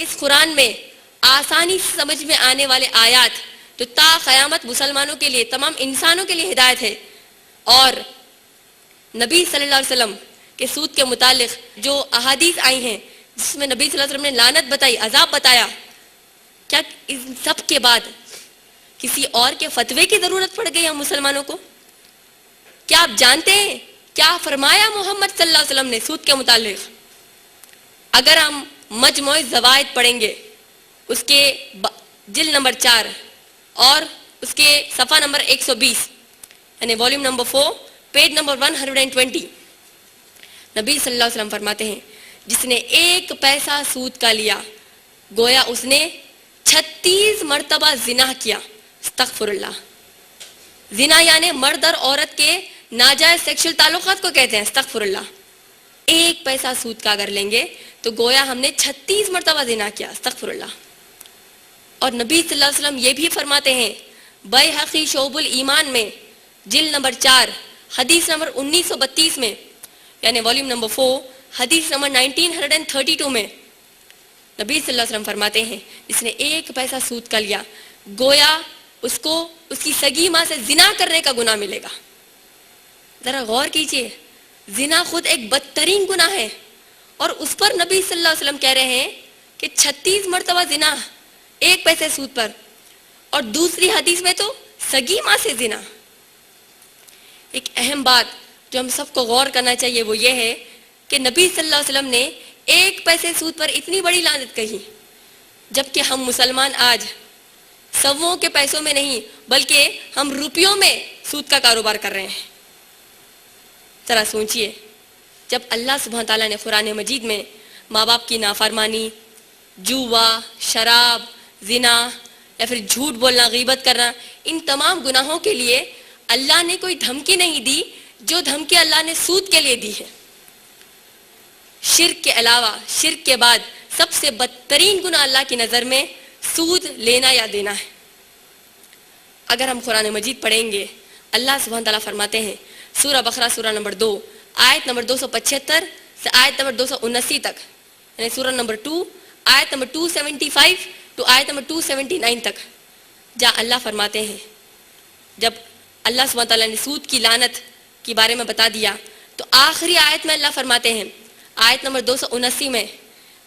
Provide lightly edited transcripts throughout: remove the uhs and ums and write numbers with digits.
اس قرآن میں آسانی سے سمجھ میں آنے والے آیات جو تا قیامت مسلمانوں کے لیے، تمام انسانوں کے لیے ہدایت ہے، اور نبی صلی اللہ علیہ وسلم کے سود کے متعلق جو احادیث آئی ہیں جس میں نبی صلی اللہ علیہ وسلم نے لعنت بتائی، عذاب بتایا، کیا ان سب کے بعد کسی اور کے فتوے کی ضرورت پڑ گئی ہم مسلمانوں کو؟ کیا آپ جانتے ہیں کیا فرمایا محمد صلی اللہ علیہ وسلم نے سود کے متعلق؟ اگر ہم مجموع زوائد پڑھیں گے، اس کے جلد نمبر 4 اور اس کے صفحہ نمبر 120، یعنی والیوم نمبر 4 پیج نمبر 120، نبی صلی اللہ علیہ وسلم فرماتے ہیں جس نے 1 پیسہ سود کا لیا گویا اس نے 36 مرتبہ زنا کیا۔ استغفر اللہ۔ زنا یعنی مرد اور عورت کے ناجائز سیکشل تعلقات کو کہتے ہیں، استغفر اللہ۔ 1 پیسہ سود کا اگر لیں گے تو گویا ہم نے 36 مرتبہ زنا کیا، استغفر اللہ۔ اور نبی صلی اللہ علیہ وسلم یہ بھی فرماتے ہیں بیہقی شعب الایمان میں جلد نمبر 4 حدیث نمبر 1932 میں، یعنی والیوم نمبر 4 حدیث نمبر 1932 میں نبی صلی اللہ علیہ وسلم فرماتے ہیں جس نے 1 پیسہ سود کا لیا گویا اس کو اس کی سگی ماں سے زنا کرنے کا گناہ ملے گا۔ ذرا غور کیجئے، زنا خود ایک بدترین گناہ ہے، اور اس پر نبی صلی اللہ علیہ وسلم کہہ رہے ہیں کہ 36 مرتبہ زنا 1 پیسے سود پر، اور دوسری حدیث میں تو سگی ماں سے زنا۔ ایک اہم بات جو ہم سب کو غور کرنا چاہیے وہ یہ ہے کہ نبی صلی اللہ علیہ وسلم نے 1 پیسے سود پر اتنی بڑی لعنت کہی، جبکہ ہم مسلمان آج سووں کے پیسوں میں نہیں بلکہ ہم روپیوں میں سود کا کاروبار کر رہے ہیں۔ ذرا سوچئے، جب اللہ سبحانہ تعالیٰ نے قرآن مجید میں ماں باپ کی نافرمانی، جوا، شراب، زنا یا پھر جھوٹ بولنا، غیبت کرنا، ان تمام گناہوں کے لیے اللہ نے کوئی دھمکی نہیں دی جو دھمکی اللہ نے سود کے لیے دی ہے۔ شرک کے علاوہ، شرک کے بعد سب سے بدترین گناہ اللہ کی نظر میں سود لینا یا دینا ہے۔ اگر ہم قرآن مجید پڑھیں گے، اللہ سبحانہ تعالیٰ فرماتے ہیں سورہ بقرہ سورہ نمبر 2 آیت نمبر 275 سے آیت نمبر 279 تک، یعنی سورہ نمبر 2 آیت نمبر 275 تو آیت نمبر 279 تک، جہاں اللہ فرماتے ہیں، جب اللہ سبحانہ تعالیٰ نے سود کی لعنت کے بارے میں بتا دیا تو آخری آیت میں اللہ فرماتے ہیں آیت نمبر 279 میں،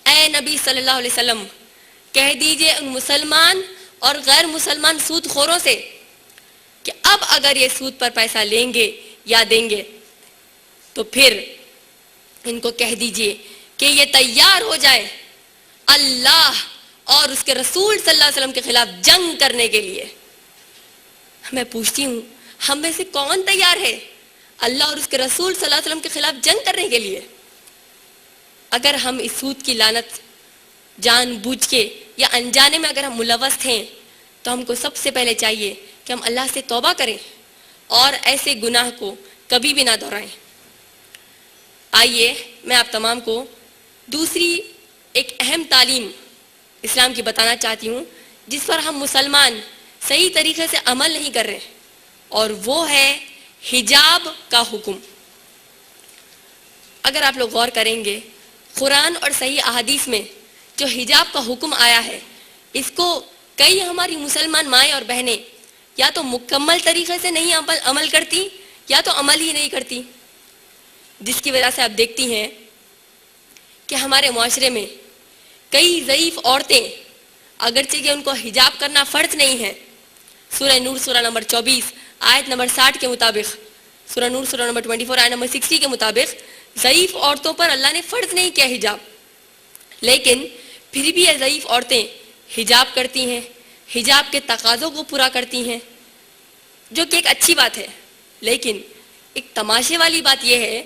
اے نبی صلی اللہ علیہ وسلم کہہ دیجئے ان مسلمان اور غیر مسلمان سود خوروں سے کہ اب اگر یہ سود پر پیسہ لیں گے یا دیں گے تو پھر ان کو کہہ دیجئے کہ یہ تیار ہو جائے اللہ اور اس کے رسول صلی اللہ علیہ وسلم کے خلاف جنگ کرنے کے لیے۔ میں پوچھتی ہوں، ہم میں سے کون تیار ہے اللہ اور اس کے رسول صلی اللہ علیہ وسلم کے خلاف جنگ کرنے کے لیے؟ اگر ہم اس سود کی لعنت جان بوجھ کے یا انجانے میں اگر ہم ملوث ہیں تو ہم کو سب سے پہلے چاہیے کہ ہم اللہ سے توبہ کریں اور ایسے گناہ کو کبھی بھی نہ دہرائیں۔ آئیے میں آپ تمام کو دوسری ایک اہم تعلیم اسلام کی بتانا چاہتی ہوں جس پر ہم مسلمان صحیح طریقے سے عمل نہیں کر رہے، اور وہ ہے حجاب کا حکم۔ اگر آپ لوگ غور کریں گے، قرآن اور صحیح احادیث میں جو حجاب کا حکم آیا ہے، اس کو کئی ہماری مسلمان مائیں اور بہنیں یا تو مکمل طریقے سے نہیں عمل کرتی یا تو عمل ہی نہیں کرتی، جس کی وجہ سے آپ دیکھتی ہیں کہ ہمارے معاشرے میں کئی ضعیف عورتیں، اگرچہ کہ ان کو حجاب کرنا فرض نہیں ہے، سورہ نور سورہ نمبر 24 آیت نمبر 60 کے مطابق، سورہ نور سورہ نمبر 24 آیت نمبر 60 کے مطابق ضعیف عورتوں پر اللہ نے فرض نہیں کیا حجاب، لیکن پھر بھی یہ ضعیف عورتیں حجاب کرتی ہیں، حجاب کے تقاضوں کو پورا کرتی ہیں، جو کہ ایک اچھی بات ہے۔ لیکن ایک تماشے والی بات یہ ہے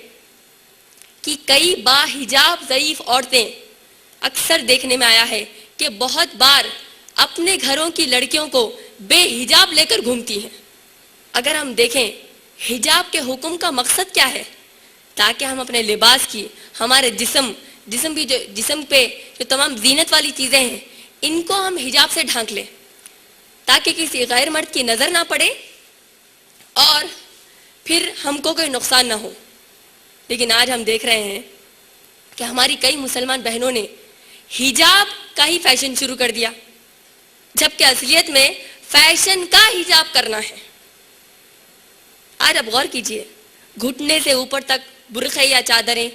کہ کئی با حجاب ضعیف عورتیں اکثر دیکھنے میں آیا ہے کہ بہت بار اپنے گھروں کی لڑکیوں کو بے حجاب لے کر گھومتی ہیں۔ اگر ہم دیکھیں حجاب کے حکم کا مقصد کیا ہے، تاکہ ہم اپنے لباس کی، ہمارے جسم پہ جو تمام زینت والی چیزیں ہیں ان کو ہم حجاب سے ڈھانک لیں تاکہ کسی غیر مرد کی نظر نہ پڑے اور پھر ہم کو کوئی نقصان نہ ہو۔ لیکن آج ہم دیکھ رہے ہیں کہ ہماری کئی مسلمان بہنوں نے حجاب کا ہی فیشن شروع کر دیا، جبکہ اصلیت میں فیشن کا حجاب کرنا ہے۔ آج اب غور کیجئے، گھٹنے سے اوپر تک برقعے یا چادریں،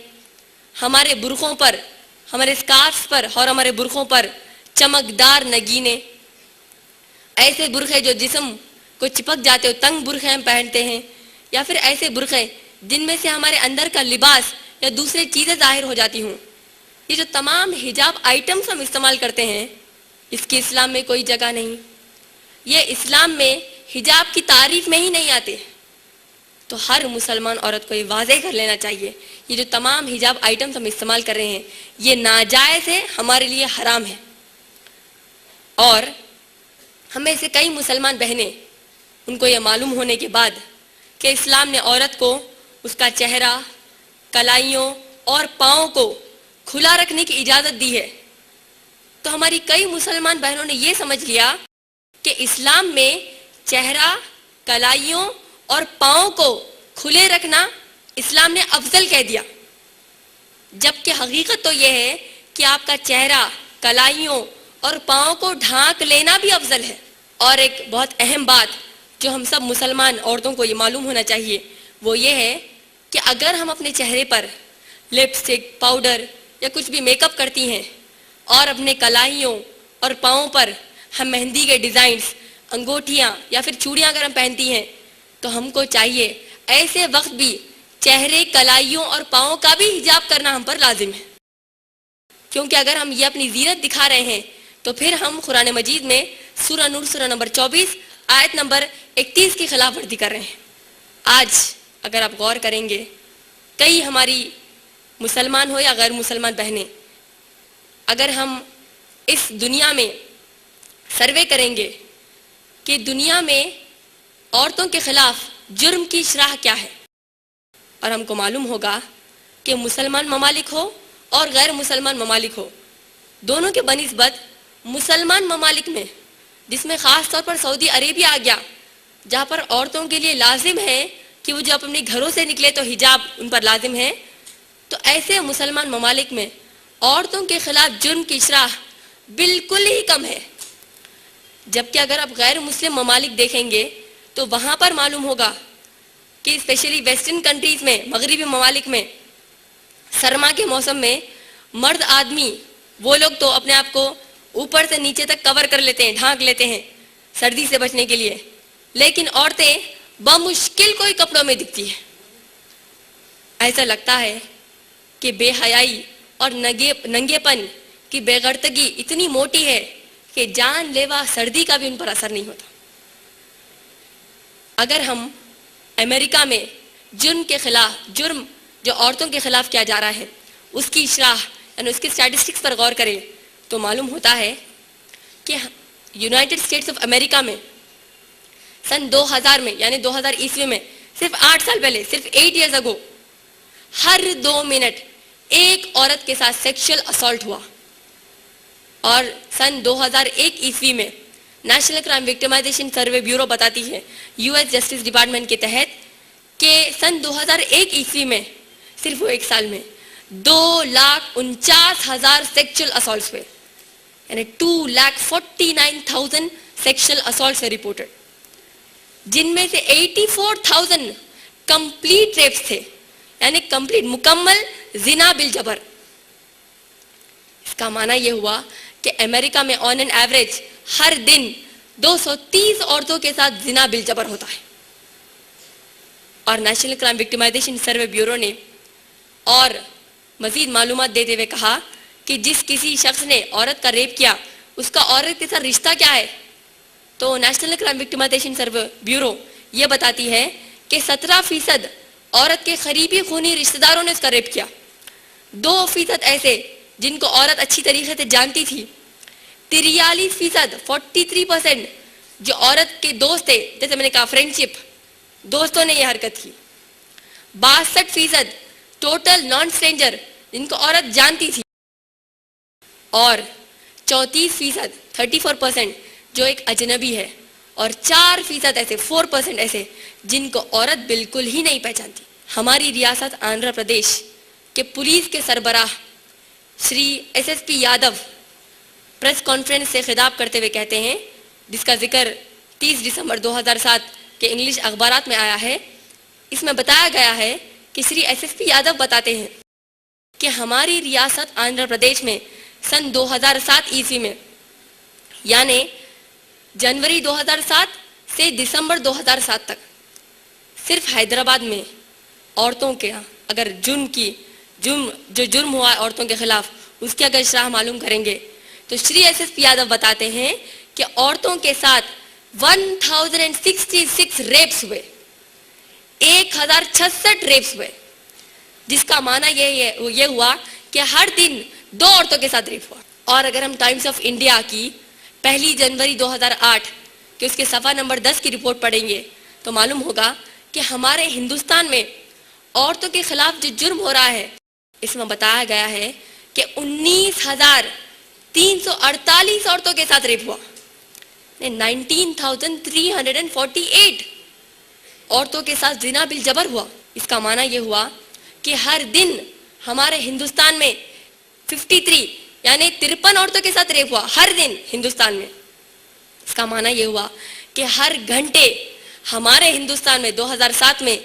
ہمارے برقعوں پر، ہمارے سکارفز پر اور ہمارے برقعوں پر چمکدار نگینے، ایسے برقعے جو جسم کو چپک جاتے ہو، تنگ برقعے ہم پہنتے ہیں، یا پھر ایسے برقعے جن میں سے ہمارے اندر کا لباس یا دوسری چیزیں ظاہر ہو جاتی ہوں۔ یہ جو تمام حجاب آئٹمز ہم استعمال کرتے ہیں، اس کی اسلام میں کوئی جگہ نہیں، یہ اسلام میں حجاب کی تعریف میں ہی نہیں آتے۔ تو ہر مسلمان عورت کو یہ واضح کر لینا چاہیے، یہ جو تمام حجاب آئٹمز ہم استعمال کر رہے ہیں یہ ناجائز ہے، ہمارے لیے حرام ہے۔ اور ہمیں سے کئی مسلمان بہنیں، ان کو یہ معلوم ہونے کے بعد کہ اسلام نے عورت کو اس کا چہرہ، کلائیوں اور پاؤں کو کھلا رکھنے کی اجازت دی ہے، تو ہماری کئی مسلمان بہنوں نے یہ سمجھ لیا کہ اسلام میں چہرہ، کلائیوں اور پاؤں کو کھلے رکھنا اسلام نے افضل کہہ دیا، جبکہ حقیقت تو یہ ہے کہ آپ کا چہرہ، کلائیوں اور پاؤں کو ڈھانک لینا بھی افضل ہے۔ اور ایک بہت اہم بات جو ہم سب مسلمان عورتوں کو یہ معلوم ہونا چاہیے وہ یہ ہے کہ اگر ہم اپنے چہرے پر لپسٹک، پاؤڈر یا کچھ بھی میک اپ کرتی ہیں اور اپنے کلائیوں اور پاؤں پر ہم مہندی کے ڈیزائنز، انگوٹھیاں یا پھر چوڑیاں اگر ہم پہنتی ہیں تو ہم کو چاہیے ایسے وقت بھی چہرے، کلائیوں اور پاؤں کا بھی حجاب کرنا ہم پر لازم ہے، کیونکہ اگر ہم یہ اپنی زینت دکھا رہے ہیں تو پھر ہم قرآن مجید میں سورہ نور سورہ نمبر 24 آیت نمبر 31 کی خلاف ورزی کر رہے ہیں۔ آج اگر آپ غور کریں گے، کئی ہماری مسلمان ہو یا غیر مسلمان بہنیں، اگر ہم اس دنیا میں سروے کریں گے کہ دنیا میں عورتوں کے خلاف جرم کی شرح کیا ہے، اور ہم کو معلوم ہوگا کہ مسلمان ممالک ہو اور غیر مسلمان ممالک ہو، دونوں کے بنسبت مسلمان ممالک میں، جس میں خاص طور پر سعودی عربیہ آ گیا، جہاں پر عورتوں کے لیے لازم ہے کہ وہ جو اپنے گھروں سے نکلے تو حجاب ان پر لازم ہے، تو ایسے مسلمان ممالک میں عورتوں کے خلاف جرم کی شرح بالکل ہی کم ہے، جبکہ اگر آپ غیر مسلم ممالک دیکھیں گے تو وہاں پر معلوم ہوگا کہ اسپیشلی ویسٹرن کنٹریز میں، مغربی ممالک میں سرما کے موسم میں مرد آدمی وہ لوگ تو اپنے آپ کو اوپر سے نیچے تک کور کر لیتے ہیں، ڈھانک لیتے ہیں سردی سے بچنے کے لیے، لیکن عورتیں بمشکل کوئی کپڑوں میں دکھتی ہیں۔ ایسا لگتا ہے کہ بے حیائی اور ننگے پن کی بے غیرتی اتنی موٹی ہے کہ جان لیوا سردی کا بھی ان پر اثر نہیں ہوتا۔ اگر ہم امریکہ میں جرم جو عورتوں کے خلاف کیا جا رہا ہے اس کی شرح یعنی اس کی اسٹیٹسٹکس پر غور کریں تو معلوم ہوتا ہے کہ یونائٹڈ اسٹیٹس آف امریکہ میں سن 2000 میں یعنی 2000 عیسوی میں صرف 8 سال پہلے، صرف 8 ایئرز اگو، ہر 2 منٹ ایک عورت کے ساتھ سیکشل اسالٹ ہوا۔ اور سن 2001 عیسوی میں national crime victimization survey bureau بتاتی ہے یو ایس جسٹس ڈپارٹمنٹ کے تحت کہ سن 2001 عیسوی میں صرف وہ ایک سال میں 2,49,000 سیکشل اسالٹس ہوئے، یعنی 2,49,000 سیکشل اسالٹس رپورٹڈ، جن میں سے 84,000 کمپلیٹ ریپس تھے، یعنی کمپلیٹ مکمل زنا بالجبر۔ اس کا معنی یہ ہوا کہ امریکہ میں آن این ایوریج ہر دن 230 عورتوں کے ساتھ زنا بالجبر ہوتا ہے۔ اور national crime victimization survey bureau نے اور مزید معلومات دیتے ہوئے کہا کہ جس کسی شخص نے عورت کا ریپ کیا اس کا عورت کے ساتھ رشتہ کیا ہے، تو national crime victimization survey bureau یہ بتاتی ہے کہ 17% عورت کے قریبی خونی رشتہ داروں نے اس کا ریپ کیا، 2% ایسے جن کو عورت اچھی طریقے سے جانتی تھی، 43% 43% جو عورت کے دوست تھے، جیسے میں نے کہا فرینڈشپ، دوستوں نے یہ حرکت کی، 62% ٹوٹل نان اسٹرینجر جن کو عورت جانتی تھی، اور 34% 34% جو ایک اجنبی ہے، اور 4% ایسے 4% ایسے جن کو عورت بالکل ہی نہیں پہچانتی۔ ہماری ریاست آندھرا پردیش کے پولیس کے سربراہ Shri S S P Yadav press conference سے خطاب کرتے ہوئے کہتے ہیں، جس کا ذکر 30 دسمبر 2007 کے انگلش اخبارات میں آیا ہے. اس میں بتایا گیا ہے کہ شری ایس ایس پی یادو بتاتے ہیں کہ ہماری ریاست آندھرا پردیش میں سن 2007 عیسوی میں، یعنی جنوری 2007 سے دسمبر 2007 تک صرف حیدرآباد میں عورتوں کے اگر جو جرم ہوا ہے عورتوں کے خلاف، اس کی اگر شرح معلوم کریں گے تو شری ایس ایس پی یادو بتاتے ہیں کہ عورتوں کے ساتھ 1066 ریپس ہوئے، 1066 ریپس ہوئے، جس کا معنی یہ ہوا کہ ہر دن 2 عورتوں کے ساتھ ریپ ہوا. اور اگر ہم ٹائمز آف انڈیا کی 1 جنوری 2008 کہ اس کے صفحہ نمبر 10 کی رپورٹ پڑھیں گے تو معلوم ہوگا کہ ہمارے ہندوستان میں عورتوں کے خلاف جو جرم ہو رہا ہے، اس میں بتایا گیا ہے کہ 19,348 عورتوں کے ساتھ ریپ ہوا، 19,348 عورتوں کے ساتھ زنا بالجبر ہوا. اس کا معنی یہ ہوا کہ ہر دن ہمارے ہندوستان میں 53 یعنی 53 عورتوں کے ساتھ ریپ ہوا ہر دن ہندوستان میں. اس کا معنی یہ ہوا کہ ہر گھنٹے ہمارے ہندوستان میں 2007 میں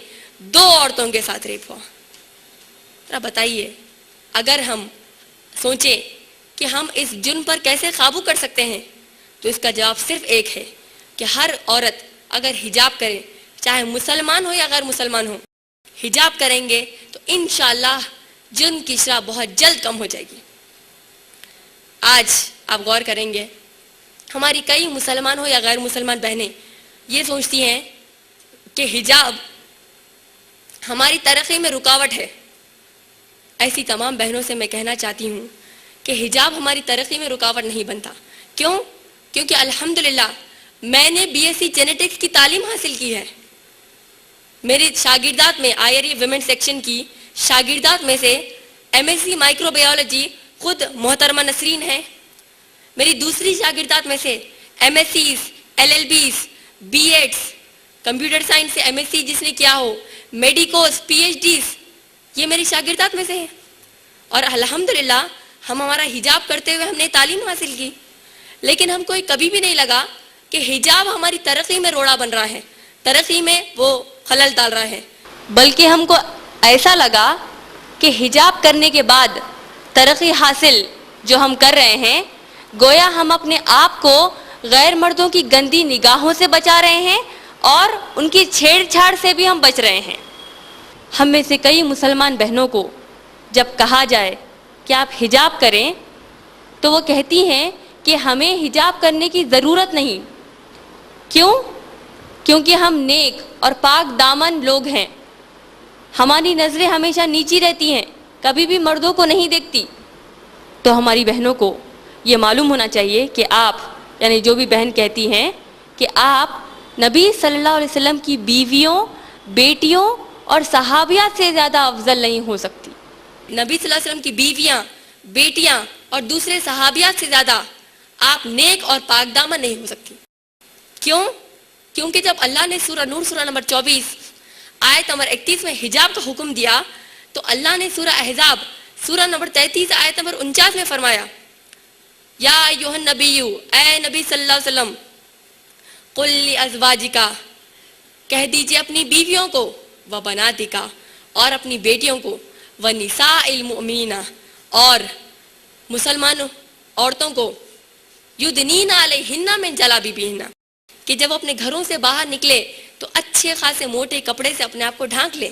2 عورتوں کے ساتھ ریپ ہوا. ذرا بتائیے، اگر ہم سوچیں کہ ہم اس جرم پر کیسے قابو کر سکتے ہیں تو اس کا جواب صرف ایک ہے کہ ہر عورت اگر حجاب کرے، چاہے مسلمان ہو یا غیر مسلمان ہو، حجاب کریں گے تو انشاءاللہ جرم کی شرح بہت جلد کم ہو جائے گی. آج آپ غور کریں گے ہماری کئی مسلمان ہو یا غیر مسلمان بہنیں یہ سوچتی ہیں کہ حجاب ہماری ترقی میں رکاوٹ ہے. ایسی تمام بہنوں سے میں کہنا چاہتی ہوں کہ حجاب ہماری ترقی میں رکاوٹ نہیں بنتا. کیوں؟ کیونکہ الحمدللہ میں نے BSc جینیٹکس کی تعلیم حاصل کی ہے. میری شاگردات میں IRE ویمن سیکشن کی شاگردات میں سے MSc مائکرو بایولوجی خود محترمہ نسرین ہے. میری دوسری شاگردات میں سے MSCs LLBs BEds computer science سے MSc جس نے کیا ہو، میڈیکوز PhDs یہ میری شاگردات میں سے ہیں. اور الحمدللہ ہمارا حجاب کرتے ہوئے ہم نے تعلیم حاصل کی، لیکن ہم کو کبھی بھی نہیں لگا کہ حجاب ہماری ترقی میں روڑا بن رہا ہے، ترقی میں وہ خلل ڈال رہا ہے، بلکہ ہم کو ایسا لگا کہ حجاب کرنے کے بعد ترقی حاصل جو ہم کر رہے ہیں، گویا ہم اپنے آپ کو غیر مردوں کی گندی نگاہوں سے بچا رہے ہیں اور ان کی چھیڑ چھاڑ سے بھی ہم بچ رہے ہیں. ہم میں سے کئی مسلمان بہنوں کو جب کہا جائے کہ آپ حجاب کریں تو وہ کہتی ہیں کہ ہمیں حجاب کرنے کی ضرورت نہیں. کیوں؟ کیونکہ ہم نیک اور پاک دامن لوگ ہیں، ہماری نظریں ہمیشہ نیچی رہتی ہیں، کبھی بھی مردوں کو نہیں دیکھتی. تو ہماری بہنوں کو یہ معلوم ہونا چاہیے کہ آپ یعنی جو بھی بہن کہتی ہیں کہ آپ نبی صلی اللہ علیہ وسلم کی بیویوں، بیٹیوں اور صحابیات سے زیادہ افضل نہیں ہو سکتی. نبی صلی اللہ علیہ وسلم کی بیویاں، بیٹیاں اور دوسرے صحابیات سے زیادہ آپ نیک اور پاک دامن نہیں ہو سکتی. کیوں؟ کیونکہ جب اللہ نے سورہ نور سورہ نمبر 24 آیت نمبر 31 میں حجاب کا حکم دیا تو اللہ نے سورہ احزاب سورہ نمبر 33 آیت نمبر 49 میں فرمایا، یا ایھا النبی، اے نبی صلی اللہ علیہ وسلم، قل لازواجکا، کہہ دیجئے اپنی بیویوں کو، و بناتکا اور اپنی بیٹیوں کو، و نساء المؤمنین اور مسلمان عورتوں کو، یدنین علیہن من جلابیبہن، کہ جب اپنے گھروں سے باہر نکلے تو اچھے خاصے موٹے کپڑے سے اپنے آپ کو ڈھانک لے.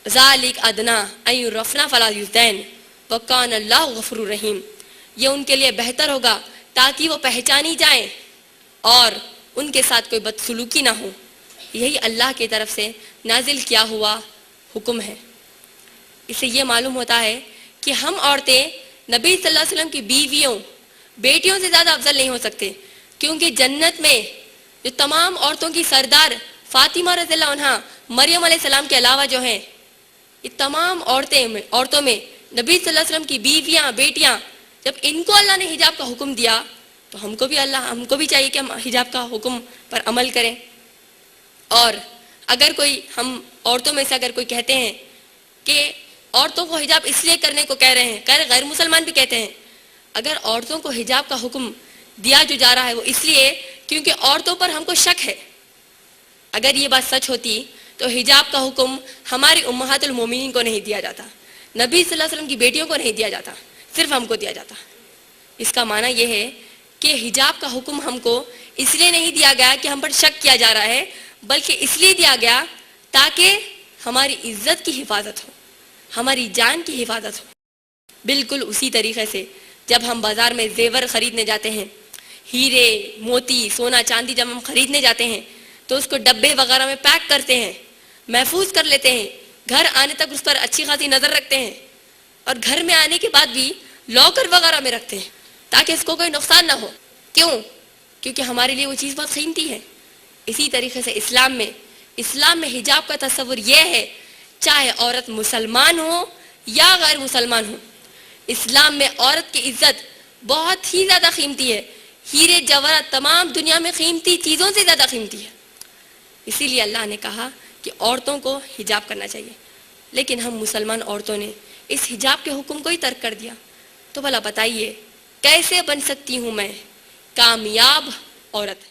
ذالک ادنا ان یعرفن فلا یؤذین وکان اللہ غفور رحیم، یہ ان کے لیے بہتر ہوگا تاکہ وہ پہچانی جائیں اور ان کے ساتھ کوئی بدسلوکی نہ ہو. یہی اللہ کی طرف سے نازل کیا ہوا حکم ہے. اس سے یہ معلوم ہوتا ہے کہ ہم عورتیں نبی صلی اللہ علیہ وسلم کی بیویوں، بیٹیوں سے زیادہ افضل نہیں ہو سکتے، کیونکہ جنت میں جو تمام عورتوں کی سردار فاطمہ رضی اللہ عنہا، مریم علیہ السلام کے علاوہ جو ہیں، یہ تمام عورتوں میں نبی صلی اللہ علیہ وسلم کی بیویاں، بیٹیاں، جب ان کو اللہ نے حجاب کا حکم دیا تو ہم کو بھی چاہیے کہ ہم حجاب کا حکم پر عمل کریں. اور اگر کوئی ہم عورتوں میں سے اگر کوئی کہتے ہیں کہ عورتوں کو حجاب اس لیے کرنے کو کہہ رہے ہیں، غیر مسلمان بھی کہتے ہیں، اگر عورتوں کو حجاب کا حکم دیا جو جا رہا ہے وہ اس لیے کیونکہ عورتوں پر ہم کو شک ہے. اگر یہ بات سچ ہوتی تو حجاب کا حکم ہماری امہات المومنین کو نہیں دیا جاتا, نبی صلی اللہ علیہ وسلم کی بیٹیوں کو نہیں دیا جاتا, صرف ہم کو دیا جاتا. اس کا معنی یہ ہے کہ حجاب کا حکم ہم کو اس لیے نہیں دیا گیا کہ ہم پر شک کیا جا رہا ہے, بلکہ اس لیے دیا گیا تاکہ ہماری عزت کی حفاظت ہو, ہماری جان کی حفاظت ہو. بالکل اسی طریقے سے جب ہم بازار میں زیور خریدنے جاتے ہیں, ہیرے موتی سونا چاندی جب ہم خریدنے جاتے ہیں تو اس کو ڈبے وغیرہ میں پیک کرتے ہیں, محفوظ کر لیتے ہیں, گھر آنے تک اس پر اچھی خاصی نظر رکھتے ہیں, اور گھر میں آنے کے بعد بھی لاکر وغیرہ میں رکھتے ہیں تاکہ اس کو کوئی نقصان نہ ہو. کیوں؟ کیونکہ ہمارے لیے وہ چیز بہت قیمتی ہے. اسی طریقے سے اسلام میں حجاب کا تصور یہ ہے, چاہے عورت مسلمان ہو یا غیر مسلمان ہو, اسلام میں عورت کی عزت بہت ہی زیادہ قیمتی ہے. ہیرے جواہرات تمام دنیا میں قیمتی چیزوں سے زیادہ قیمتی ہے. اسی لیے اللہ نے کہا کہ عورتوں کو حجاب کرنا چاہیے. لیکن ہم مسلمان عورتوں نے اس حجاب کے حکم کو ہی ترک کر دیا. تو بھلا بتائیے کیسے بن سکتی ہوں میں کامیاب عورت؟